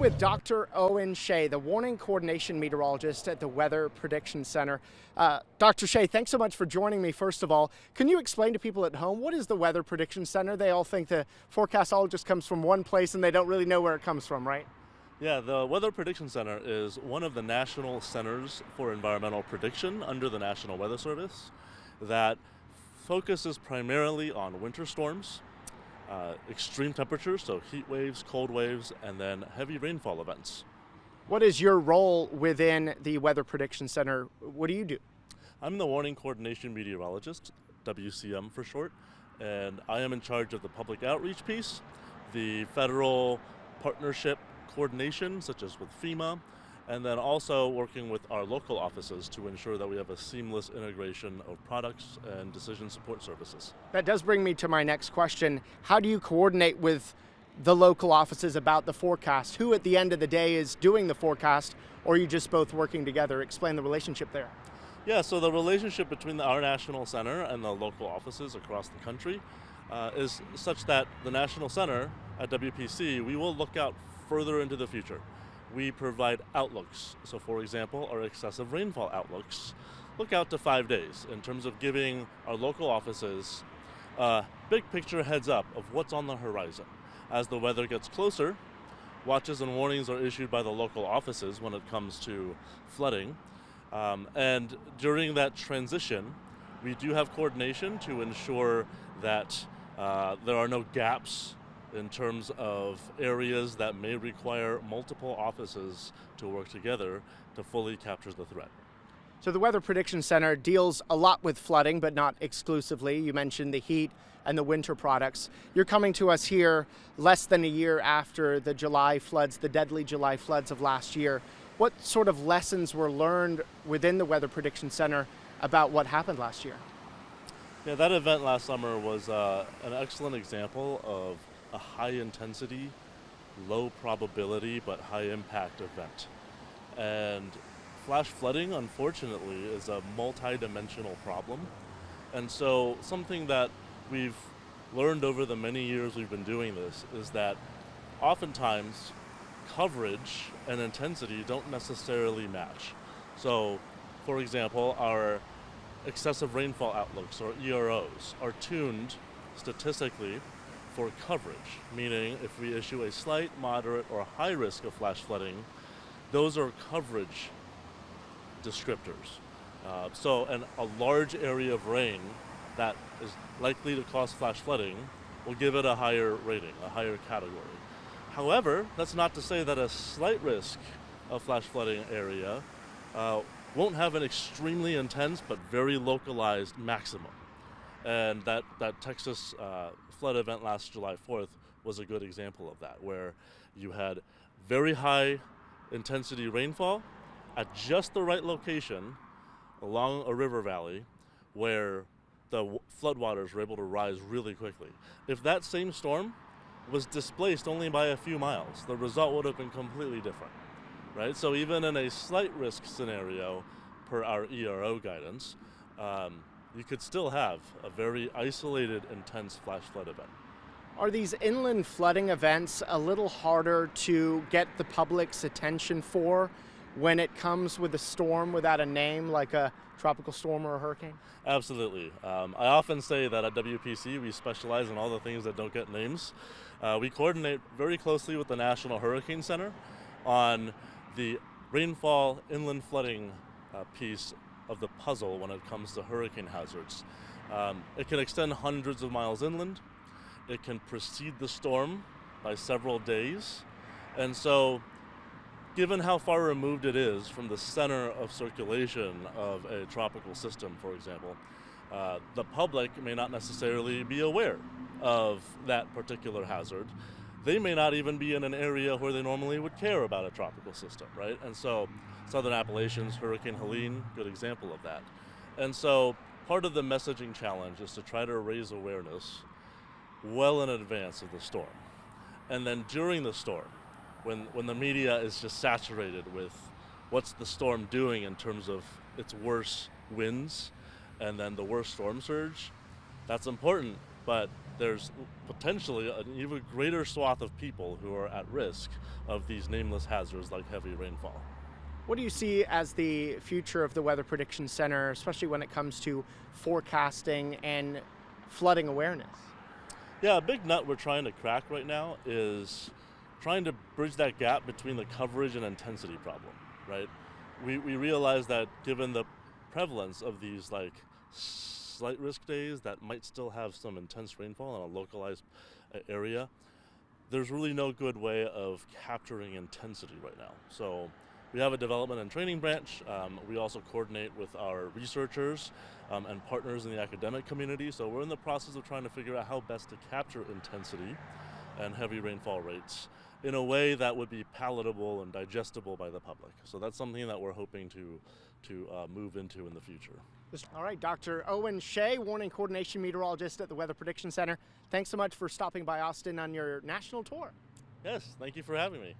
with Dr. Owen Shieh, the Warning Coordination Meteorologist at the Weather Prediction Center. Dr. Shieh, thanks so much for joining me, first of all. Can you explain to people at home, what is the Weather Prediction Center? They all think the forecast all just comes from one place and they don't really know where it comes from, right? Yeah, the Weather Prediction Center is one of the national centers for environmental prediction under the National Weather Service that focuses primarily on winter storms, extreme temperatures, so heat waves, cold waves, and then heavy rainfall events. What is your role within the Weather Prediction Center? What do you do? I'm the Warning Coordination Meteorologist, WCM for short, and I am in charge of the public outreach piece, the federal partnership coordination, such as with FEMA, and then also working with our local offices to ensure that we have a seamless integration of products and decision support services. That does bring me to my next question. How do you coordinate with the local offices about the forecast? Who at the end of the day is doing the forecast, or are you just both working together? Explain the relationship there. Yeah, so the relationship between our national center and the local offices across the country is such that the national center at WPC, we will look out further into the future. We provide outlooks. So for example, our excessive rainfall outlooks look out to 5 days in terms of giving our local offices a big picture heads up of what's on the horizon. As the weather gets closer, watches and warnings are issued by the local offices when it comes to flooding. And during that transition, we do have coordination to ensure that there are no gaps in terms of areas that may require multiple offices to work together to fully capture the threat. So the Weather Prediction Center deals a lot with flooding, but not exclusively. You mentioned the heat and the winter products. You're coming to us here less than a year after the July floods, the deadly July floods of last year. What sort of lessons were learned within the Weather Prediction Center about what happened last year? Yeah, that event last summer was an excellent example of a high intensity, low probability, but high impact event. And flash flooding, unfortunately, is a multi-dimensional problem. And so something that we've learned over the many years we've been doing this is that oftentimes coverage and intensity don't necessarily match. So, for example, our excessive rainfall outlooks, or EROs, are tuned statistically for coverage, meaning if we issue a slight, moderate, or high risk of flash flooding, those are coverage descriptors. And a large area of rain that is likely to cause flash flooding will give it a higher rating, a higher category. However, that's not to say that a slight risk of flash flooding area won't have an extremely intense but very localized maximum. And that Texas flood event last July 4th was a good example of that, where you had very high intensity rainfall at just the right location along a river valley where the floodwaters were able to rise really quickly. If that same storm was displaced only by a few miles, the result would have been completely different, right? So even in a slight risk scenario per our ERO guidance, you could still have a very isolated, intense flash flood event. Are these inland flooding events a little harder to get the public's attention for when it comes with a storm without a name, like a tropical storm or a hurricane? Absolutely. I often say that at WPC we specialize in all the things that don't get names. We coordinate very closely with the National Hurricane Center on the rainfall inland flooding piece of the puzzle when it comes to hurricane hazards. It can extend hundreds of miles inland. It can precede the storm by several days. And so, given how far removed it is from the center of circulation of a tropical system, for example, the public may not necessarily be aware of that particular hazard. They may not even be in an area where they normally would care about a tropical system, right? And so Southern Appalachians, Hurricane Helene, good example of that. And so part of the messaging challenge is to try to raise awareness well in advance of the storm. And then during the storm, when the media is just saturated with what's the storm doing in terms of its worst winds and then the worst storm surge, that's important but there's potentially an even greater swath of people who are at risk of these nameless hazards like heavy rainfall. What do you see as the future of the Weather Prediction Center, especially when it comes to forecasting and flooding awareness? Yeah, a big nut we're trying to crack right now is trying to bridge that gap between the coverage and intensity problem, right? We realize that given the prevalence of these like slight risk days that might still have some intense rainfall in a localized area, there's really no good way of capturing intensity right now. So we have a development and training branch. We also coordinate with our researchers and partners in the academic community. So we're in the process of trying to figure out how best to capture intensity and heavy rainfall rates in a way that would be palatable and digestible by the public. So that's something that we're hoping to move into in the future. All right, Dr. Owen Shieh, Warning Coordination Meteorologist at the Weather Prediction Center. Thanks so much for stopping by Austin on your national tour. Yes, thank you for having me.